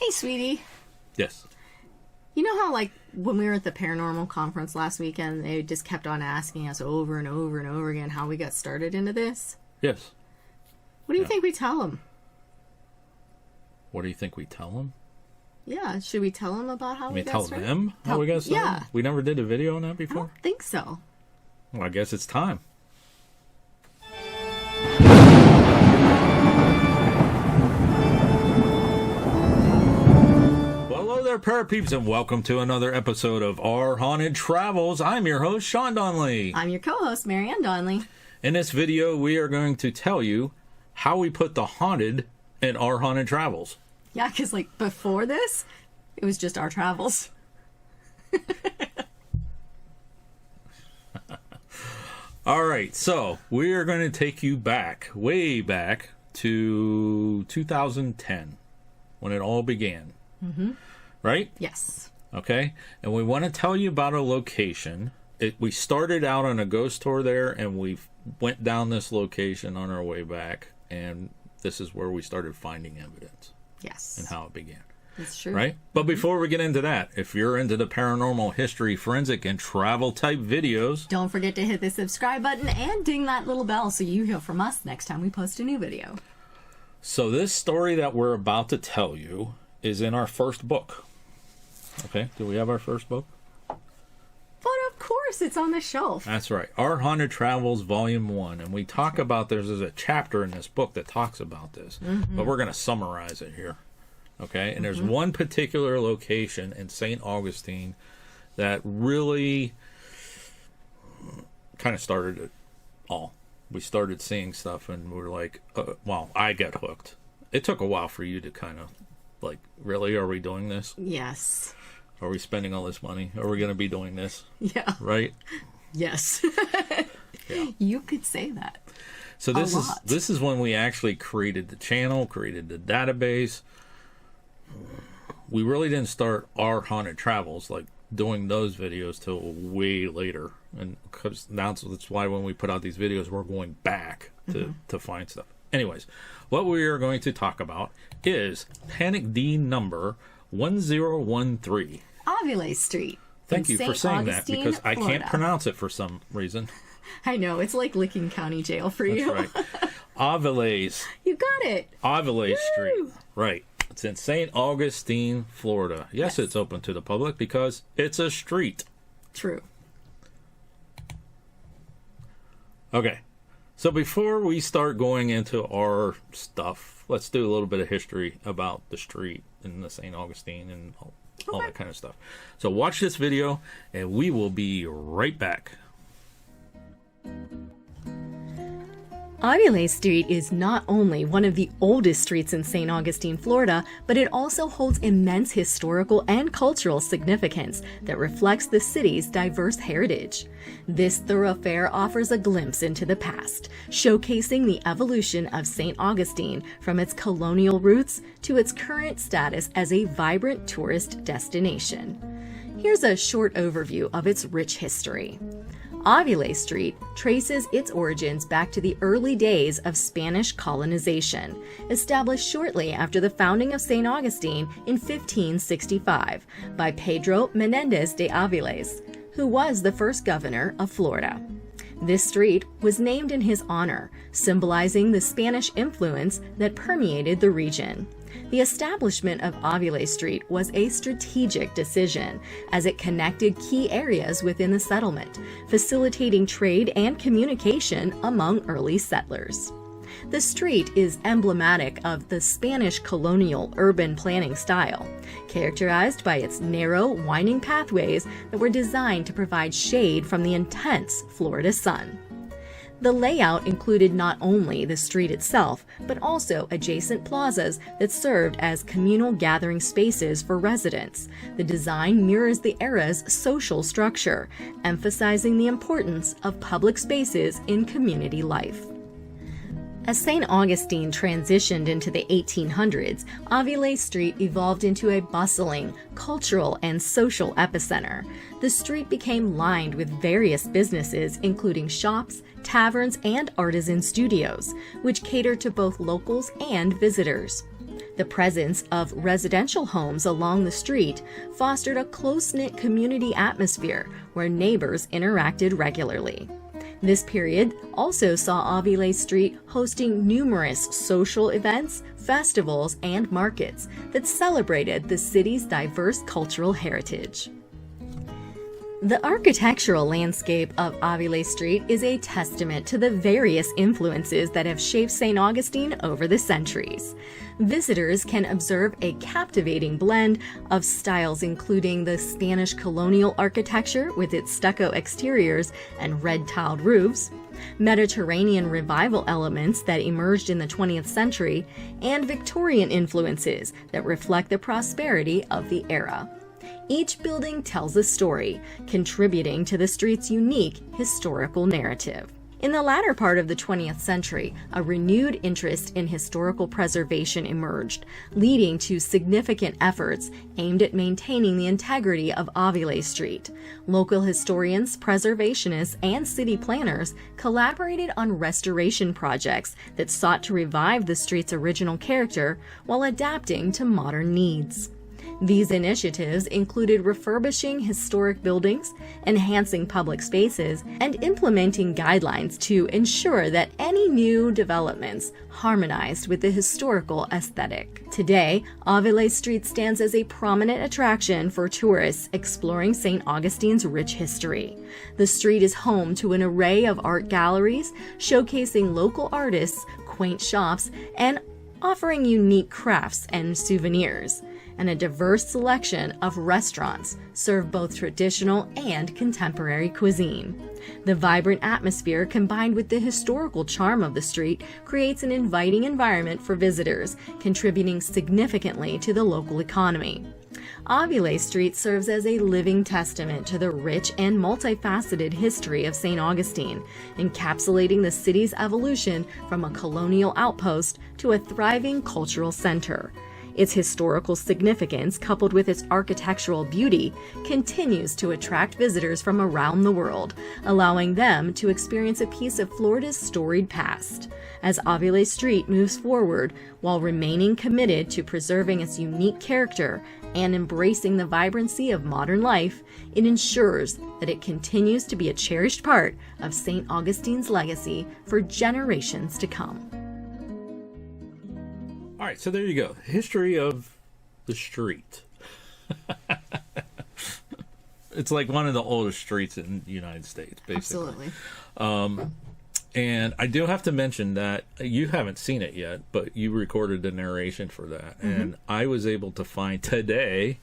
Hey, sweetie. Yes. You know how, like, when we were at the Paranormal conference last weekend, they just kept on asking us over and over and over again how we got started into this? Yes. What do you think we tell them? What do you think we tell them? Yeah, should we tell them about how we got started? Tell them how we got started? Yeah. We never did a video on that I before? don't think so. Well, I guess it's time. Well, hello there, parapeeps, and welcome to another episode of Our Haunted Travels. I'm your host, Sean Donnelly. I'm your co-host, Marianne Donnelly. In this video, we are going to tell you how we put the haunted in Our Haunted Travels. Yeah, because, like, before this, it was just our travels. All right, so we are going to take you back, way back to 2010, when it all began. Mm-hmm. Right? Yes. Okay, and we want to tell you about a location. We started out on a ghost tour there, and we went down this location on our way back, and this is where we started finding evidence. Yes. And how it began. It's true. Right? But before we get into that, if you're into the paranormal, history, forensic, and travel type videos, don't forget to hit the subscribe button and ding that little bell so you hear from us next time we post a new video. So this story that we're about to tell you is in our first book. Okay, do we have our first book? But of course, it's on the shelf. That's right. Our Haunted Travels Volume 1. And we talk about, there's a chapter in this book that talks about this. Mm-hmm. But we're going to summarize it here. Okay? And there's one particular location in St. Augustine that really kind of started it all. We started seeing stuff and we're like, well, I got hooked. It took a while for you to kind of like, really? Are we doing this? Yes. Are we spending all this money? Are we going to be doing this? Yeah. Right? Yes. Yeah. You could say that. So this is when we actually created the channel, created the database. We really didn't start Our Haunted Travels, like doing those videos, till way later. And because that's why when we put out these videos, we're going back to find stuff. Anyways, what we are going to talk about is Panic D number 1013. Aviles Street. Thank you for saying Augustine, that, because I Florida. can't pronounce it for some reason. I know, it's like Licking County Jail for you. That's right. Aviles. You got it. Aviles Street. Woo! Right. It's in St. Augustine, Florida. Yes, it's open to the public because it's a street. True. Okay. So before we start going into our stuff, let's do a little bit of history about the street and the St. Augustine and all that kind of stuff. So watch this video and we will be right back. Aviles Street is not only one of the oldest streets in St. Augustine, Florida, but it also holds immense historical and cultural significance that reflects the city's diverse heritage. This thoroughfare offers a glimpse into the past, showcasing the evolution of St. Augustine from its colonial roots to its current status as a vibrant tourist destination. Here's a short overview of its rich history. Aviles Street traces its origins back to the early days of Spanish colonization, established shortly after the founding of St. Augustine in 1565 by Pedro Menendez de Aviles, who was the first governor of Florida. This street was named in his honor, symbolizing the Spanish influence that permeated the region. The establishment of Aviles Street was a strategic decision, as it connected key areas within the settlement, facilitating trade and communication among early settlers. The street is emblematic of the Spanish colonial urban planning style, characterized by its narrow, winding pathways that were designed to provide shade from the intense Florida sun. The layout included not only the street itself, but also adjacent plazas that served as communal gathering spaces for residents. The design mirrors the era's social structure, emphasizing the importance of public spaces in community life. As St. Augustine transitioned into the 1800s, Aviles Street evolved into a bustling, cultural, and social epicenter. The street became lined with various businesses, including shops, taverns, and artisan studios, which catered to both locals and visitors. The presence of residential homes along the street fostered a close-knit community atmosphere where neighbors interacted regularly. This period also saw Aviles Street hosting numerous social events, festivals, and markets that celebrated the city's diverse cultural heritage. The architectural landscape of Aviles Street is a testament to the various influences that have shaped St. Augustine over the centuries. Visitors can observe a captivating blend of styles, including the Spanish colonial architecture with its stucco exteriors and red-tiled roofs, Mediterranean revival elements that emerged in the 20th century, and Victorian influences that reflect the prosperity of the era. Each building tells a story, contributing to the street's unique historical narrative. In the latter part of the 20th century, a renewed interest in historical preservation emerged, leading to significant efforts aimed at maintaining the integrity of Aviles Street. Local historians, preservationists, and city planners collaborated on restoration projects that sought to revive the street's original character while adapting to modern needs. These initiatives included refurbishing historic buildings, enhancing public spaces, and implementing guidelines to ensure that any new developments harmonized with the historical aesthetic. Today, Aviles Street stands as a prominent attraction for tourists exploring St. Augustine's rich history. The street is home to an array of art galleries showcasing local artists, quaint shops, and offering unique crafts and souvenirs. And a diverse selection of restaurants serve both traditional and contemporary cuisine. The vibrant atmosphere combined with the historical charm of the street creates an inviting environment for visitors, contributing significantly to the local economy. Aviles Street serves as a living testament to the rich and multifaceted history of St. Augustine, encapsulating the city's evolution from a colonial outpost to a thriving cultural center. Its historical significance, coupled with its architectural beauty, continues to attract visitors from around the world, allowing them to experience a piece of Florida's storied past. As Aviles Street moves forward, while remaining committed to preserving its unique character and embracing the vibrancy of modern life, it ensures that it continues to be a cherished part of St. Augustine's legacy for generations to come. All right, so there you go. History of the street. It's like one of the oldest streets in the United States, basically. Absolutely. And I do have to mention that you haven't seen it yet, but you recorded the narration for that. Mm-hmm. And I was able to find today,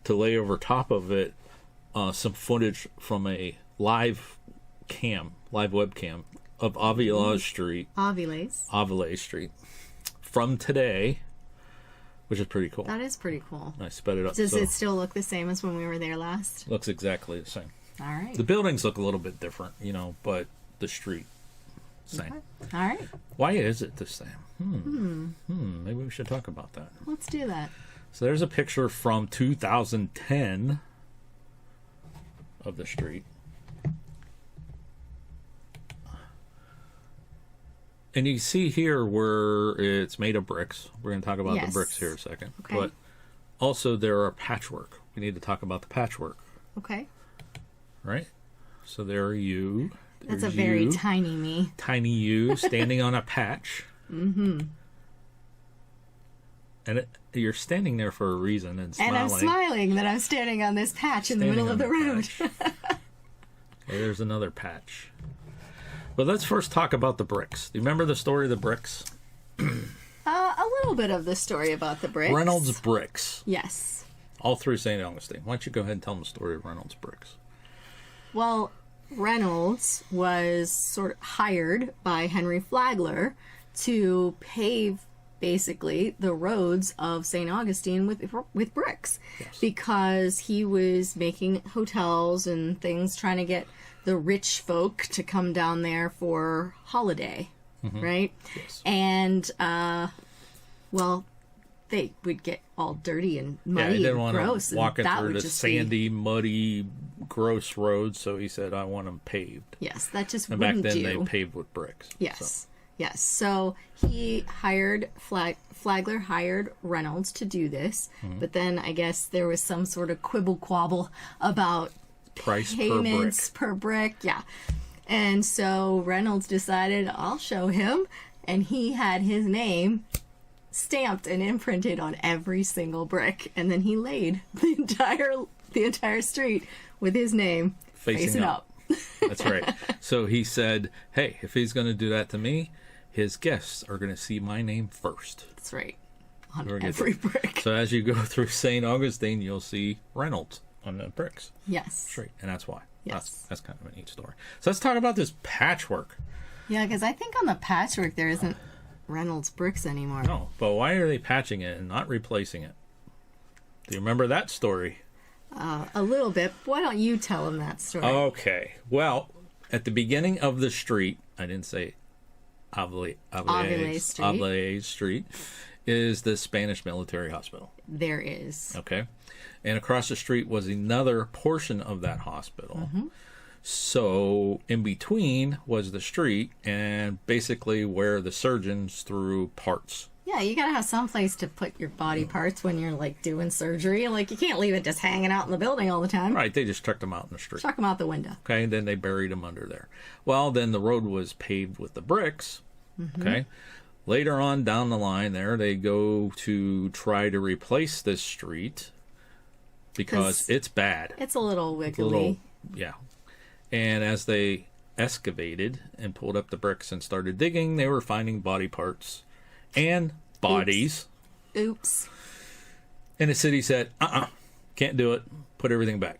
to lay over top of it, some footage from a live webcam of Aviles Street. Aviles Street. From today, which is pretty cool. That is pretty cool. I sped it up. Does it still look the same as when we were there last? Looks exactly the same. All right. The buildings look a little bit different, but the street, same. Okay. All right. Why is it the same? Maybe we should talk about that. Let's do that. So there's a picture from 2010 of the street. And you see here where it's made of bricks. We're going to talk about the bricks here in a second. Okay. But also there are patchwork. We need to talk about the patchwork. Okay. Right? So there are you. That's a very tiny me. Tiny you standing on a patch. Mm-hmm. And you're standing there for a reason and smiling. And I'm smiling that I'm standing on this patch in the middle of the road. Okay, there's another patch. But let's first talk about the bricks. Do you remember the story of the bricks? A little bit of the story about the bricks. Reynolds bricks. Yes. All through St. Augustine. Why don't you go ahead and tell them the story of Reynolds bricks? Well, Reynolds was sort of hired by Henry Flagler to pave basically the roads of St. Augustine with bricks. Yes. Because he was making hotels and things, trying to get the rich folk to come down there for holiday, right? Yes. And, well, they would get all dirty and muddy he and gross. didn't want to walk through the just sandy, muddy, gross roads, so he said, I want them paved. Yes, that just And back wouldn't then do. they paved with bricks. Yes. So. Yes. So he hired Flagler hired Reynolds to do this, but then I guess there was some sort of quibble quabble about Price payments per brick. Yeah. And so Reynolds decided, I'll show him, and he had his name stamped and imprinted on every single brick, and then he laid the entire street with his name facing up. That's right. So he said, hey, if he's going to do that to me, his guests are going to see my name first. That's right. On every brick. So as you go through St. Augustine, you'll see Reynolds on the bricks. Yes. Straight. And that's why. Yes. That's kind of a neat story. So let's talk about this patchwork. Yeah, because I think on the patchwork there isn't Reynolds bricks anymore. No, but why are they patching it and not replacing it? Do you remember that story? A little bit. Why don't you tell him that story? Okay. Well, at the beginning of the street, I didn't say Aviles Street. Aviles Street is the Spanish military hospital. There is. Okay. And across the street was another portion of that hospital. Mm-hmm. So in between was the street and basically where the surgeons threw parts. Yeah, you gotta have some place to put your body parts when you're like doing surgery. Like you can't leave it just hanging out in the building all the time. Right, they just chucked them out in the street. Chuck them out the window. Okay, and then they buried them under there. Well, then the road was paved with the bricks. Mm-hmm. Okay. Later on down the line there, they go to try to replace this street because it's bad. It's a little wiggly. Yeah. And as they excavated and pulled up the bricks and started digging, they were finding body parts and bodies. Oops. And the city said, can't do it. Put everything back.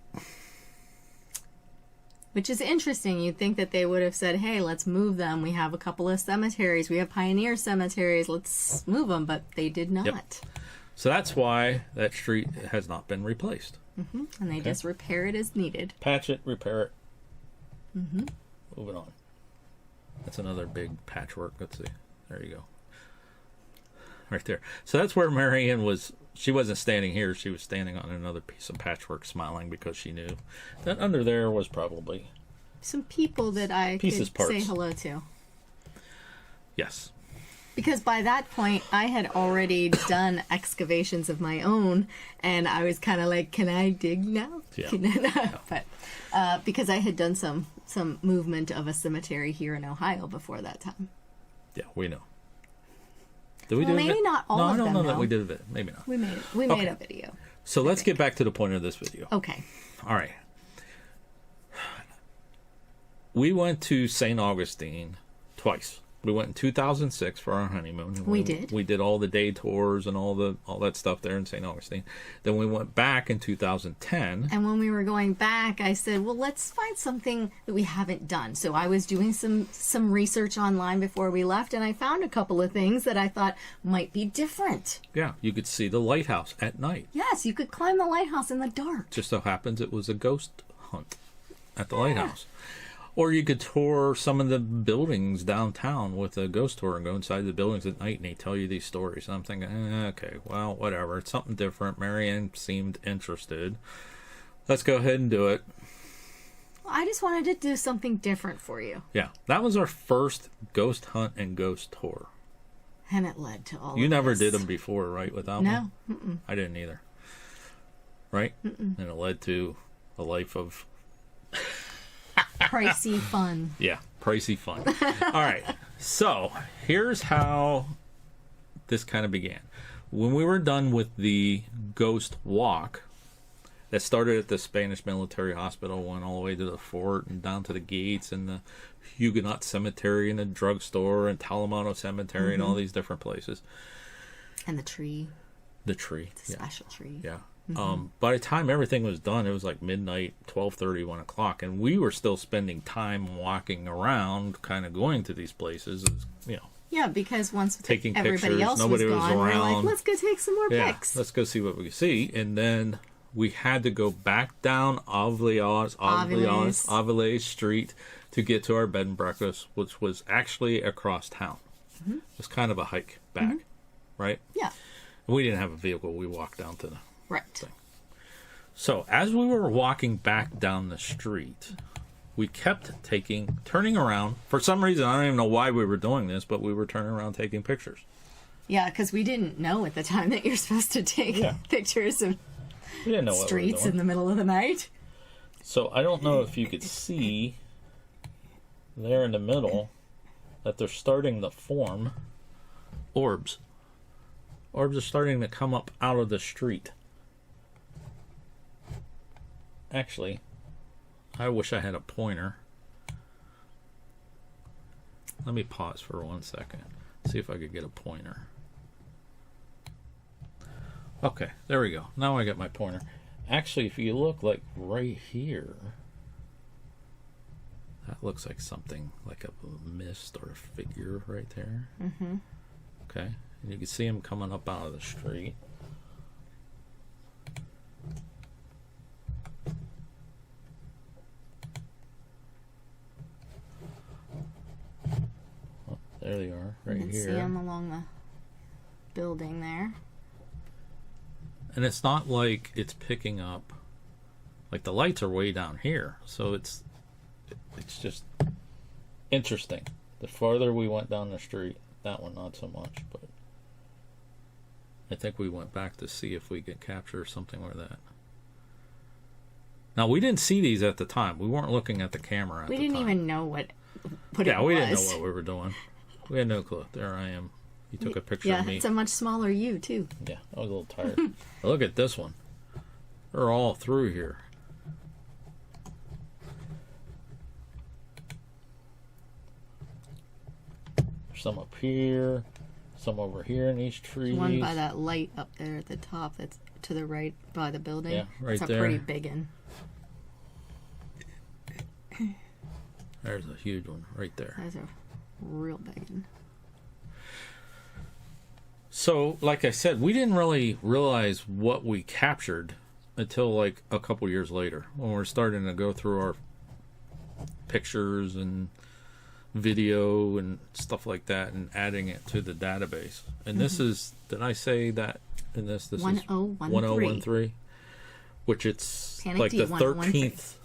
Which is interesting. You'd think that they would have said, hey, let's move them. We have a couple of cemeteries. We have pioneer cemeteries. Let's move them. But they did not. Yep. So that's why that street has not been replaced. Mm-hmm. And they just repair it as needed. Patch it, repair it. Mm-hmm. Moving on. That's another big patchwork. Let's see. There you go. Right there. So that's where Marianne was. She wasn't standing here. She was standing on another piece of patchwork smiling because she knew that under there was probably some people that I could say hello to. Yes. Because by that point, I had already done excavations of my own, and I was kind of like, can I dig now? Yeah. But because I had done some movement of a cemetery here in Ohio before that time. Yeah, we know. Did we well, do maybe not all of them. No, I don't know though. that we did it. Maybe not. We made a video. So let's get back to the point of this video. Okay. All right. We went to St. Augustine twice. We went in 2006 for our honeymoon. We did. We did all the day tours and all that stuff there in St. Augustine. Then we went back in 2010. And when we were going back, I said, well, let's find something that we haven't done. So I was doing some research online before we left, and I found a couple of things that I thought might be different. Yeah, you could see the lighthouse at night. Yes, you could climb the lighthouse in the dark. Just so happens it was a ghost hunt at the lighthouse. Or you could tour some of the buildings downtown with a ghost tour and go inside the buildings at night and they tell you these stories. And I'm thinking, okay, well, whatever. It's something different. Marianne seemed interested. Let's go ahead and do it. Well, I just wanted to do something different for you. Yeah, that was our first ghost hunt and ghost tour. And it led to all You of never this. did them before, right, without me? No. Mm-mm. I didn't either. Right? Mm-mm. And it led to a life of... pricey fun. Yeah, pricey fun. All right, so here's how this kind of began. When we were done with the ghost walk that started at the Spanish military hospital, went all the way to the fort and down to the gates and the Huguenot cemetery and the drugstore and Talamano cemetery and all these different places. And the tree. The tree. It's a special tree. Yeah. By the time everything was done, it was like midnight, 12:30, 1 o'clock, and we were still spending time walking around, kind of going to these places, you know. Yeah, because once taking everybody pictures, else nobody was gone, around. we're like, let's go take some more pics. Let's go see what we can see, and then we had to go back down Aviles Street to get to our bed and breakfast, which was actually across town. Mm-hmm. It was kind of a hike back, right? Yeah. And we didn't have a vehicle. We walked down to the right thing. So as we were walking back down the street, we kept turning around. For some reason, I don't even know why we were doing this, but we were turning around taking pictures. Yeah, because we didn't know at the time that you're supposed to take pictures of we didn't know streets in the middle of the night. So I don't know if you could see there in the middle that they're starting to form orbs. Orbs are starting to come up out of the street. Actually, I wish I had a pointer. Let me pause for 1 second. See if I could get a pointer. Okay, there we go. Now I got my pointer. Actually, if you look like right here, that looks like something like a mist or a figure right there. Mm-hmm. Okay, and you can see him coming up out of the street. Oh, there they are, right here. You can see them along the building there. And it's not like it's picking up, like the lights are way down here, so it's just interesting. The farther we went down the street, that one not so much, but I think we went back to see if we could capture something like that. Now, we didn't see these at the time. We weren't looking at the camera at the time. We didn't even know what it was. Yeah, we didn't know what we were doing. We had no clue. There I am. You took a picture of me. Yeah, it's a much smaller you, too. Yeah, I was a little tired. Look at this one. They're all through here. There's some up here, some over here in these trees. One by that light up there at the top that's to the right by the building. Yeah, right there. It's a pretty big one. There's a huge one right there. That's a real big one. So, like I said, we didn't really realize what we captured until like a couple years later when we're starting to go through our pictures and video and stuff like that and adding it to the database. And this is, did I say that in this? This 1013. is 1013, which it's Panic like D, the 13th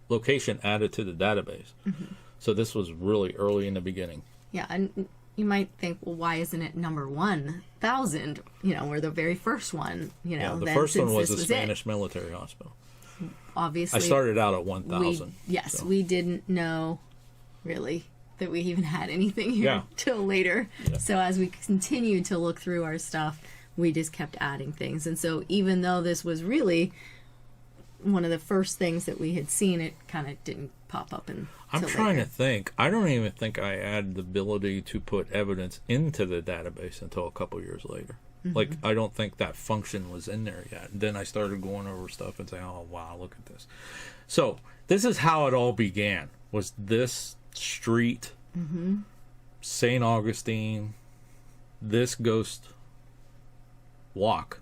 location added to the database. Mm-hmm. So this was really early in the beginning. Yeah, and you might think, well, why isn't it number 1,000? You know, we're the very first one. You know, the first one was the Spanish military hospital. Obviously, I started out at 1,000. Yes, we didn't know really that we even had anything here till later. Yeah. So as we continued to look through our stuff, we just kept adding things. And so even though this was really one of the first things that we had seen, it kind of didn't pop up until I'm trying to think. I don't even think I added the ability to put evidence into the database until a couple years later. Mm-hmm. Like, I don't think that function was in there yet. And then I started going over stuff and saying, oh, wow, look at this. So this is how it all began, was this street, St. Augustine, this ghost walk.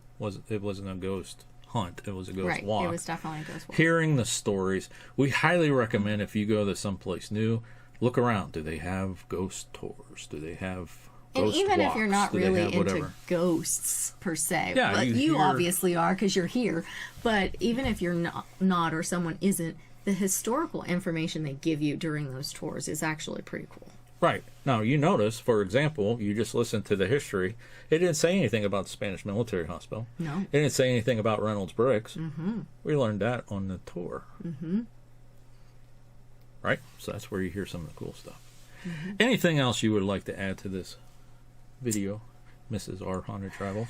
It wasn't a ghost hunt, it was a ghost walk. It was definitely a ghost walk. Hearing the stories, we highly recommend if you go to someplace new, look around. Do they have ghost tours? Do they have ghost And even walks? if you're not Do really into whatever ghosts per se, yeah, but you hear... obviously are because you're here, but even if you're not or someone isn't, the historical information they give you during those tours is actually pretty cool. Right. Now, you notice, for example, you just listened to the history. It didn't say anything about the Spanish military hospital. No. It didn't say anything about Reynolds Bricks. Mm-hmm. We learned that on the tour. Mm-hmm. Right? So that's where you hear some of the cool stuff. Mm-hmm. Anything else you would like to add to this video, Mrs. R. Haunted Travels?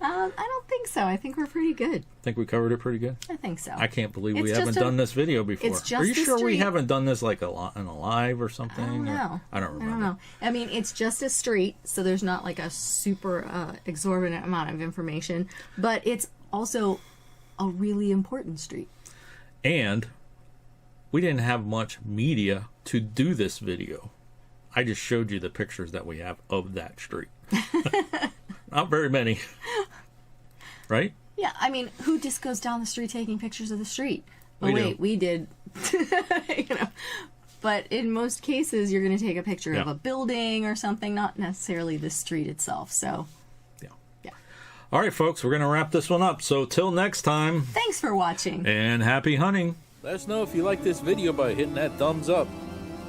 I don't think so. I think we're pretty good. Think we covered it pretty good? I think so. I can't believe we haven't done this video before. It's just Are you sure we street. haven't done this like in a live or something? I don't know. I don't remember. I don't know. I mean, it's just a street, so there's not like a super exorbitant amount of information, but it's also a really important street. And we didn't have much media to do this video. I just showed you the pictures that we have of that street. Not very many. Right? Yeah, I mean, who just goes down the street taking pictures of the street? We did. You know. But in most cases, you're going to take a picture of a building or something, not necessarily the street itself. So, yeah. All right, folks, we're going to wrap this one up. So, till next time. Thanks for watching. And happy hunting. Let us know if you like this video by hitting that thumbs up.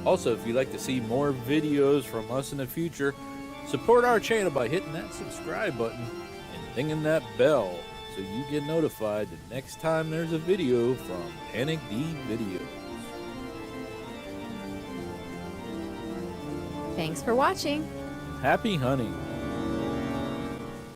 Also, if you'd like to see more videos from us in the future, support our channel by hitting that subscribe button and dinging that bell so you get notified the next time there's a video from Panic D Videos. Thanks for watching. Happy hunting!